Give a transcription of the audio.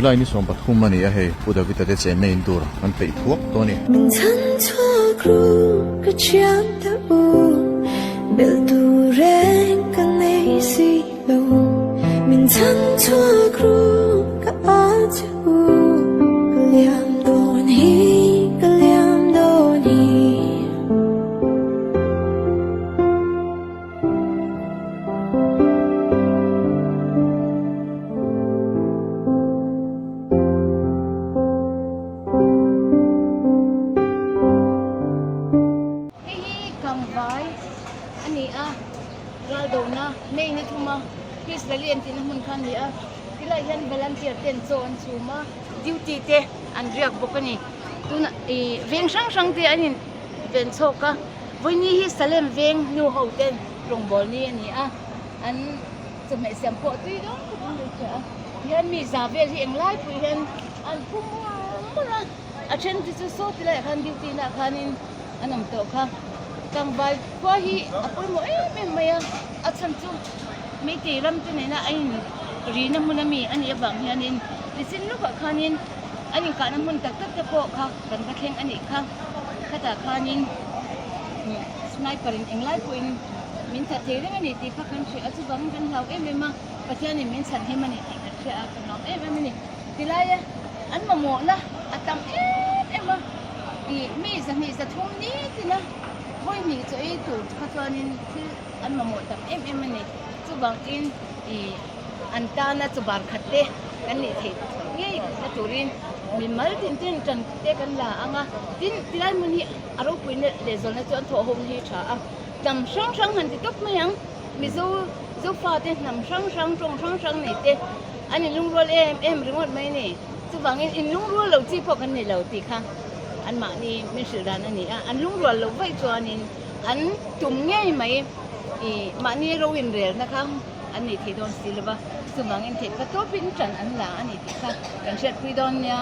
lai ni som pathum mani a he puda vita de che main tur an pei thuak to ni min chan chua kru ka chiam ta u bel tu reng ka nei si lo min chan chua kru ka a cha u liam don hi ka liam don hi Nei ni thuma peace valley antin mun khan ni a tila hian volunteer ten cho an chuma duty te an riak bokani tuna e veng sang te anin ven choka voini hi salem veng nu hoten rongbol ni ani a an chome siam po tui do hian mi zavel hi englai pui hian an pumura a chen ti chu so tila khan duty na khanin anam to kha kang vai kwa hi apoi mo em maya achan chu me ti ram tu ne na ain ri na mun mi ani awang hianin lisin lu kha khanin ani ka na mun tak tak te po kha kan ka thleng ani kha khata khanin sniper in englai point min tha the reng ani ti kha kan thri achu bang kan lau em ma pathiani min san he mani ti ka thri a kan lau em ni tilaya an ma mo na atam em ma i mi za thum ni tina hoi ni cho e tu kha chuanin thil an ma mo tam em ni chu bang in i an ta na chu bar khatte kan ni the nge na turin mi mal tin tan te kan la anga tin tilai mun hi aro puine le zol na chuan tho hom hi tha a tam sang han ti top mayang mi zo fa te nam sang trong nei te ani lung rol em remote mai ni chu bang in lung rol lo chi pho kan ni lo ti kha an ma ni min sil dan ani a an lung rol lo vai chuanin an tum ngai mai i ma ni ro in rel na kha an ni thi don silwa chu bang in the ka to pin tran an la ani ti kha kan shet pui don nya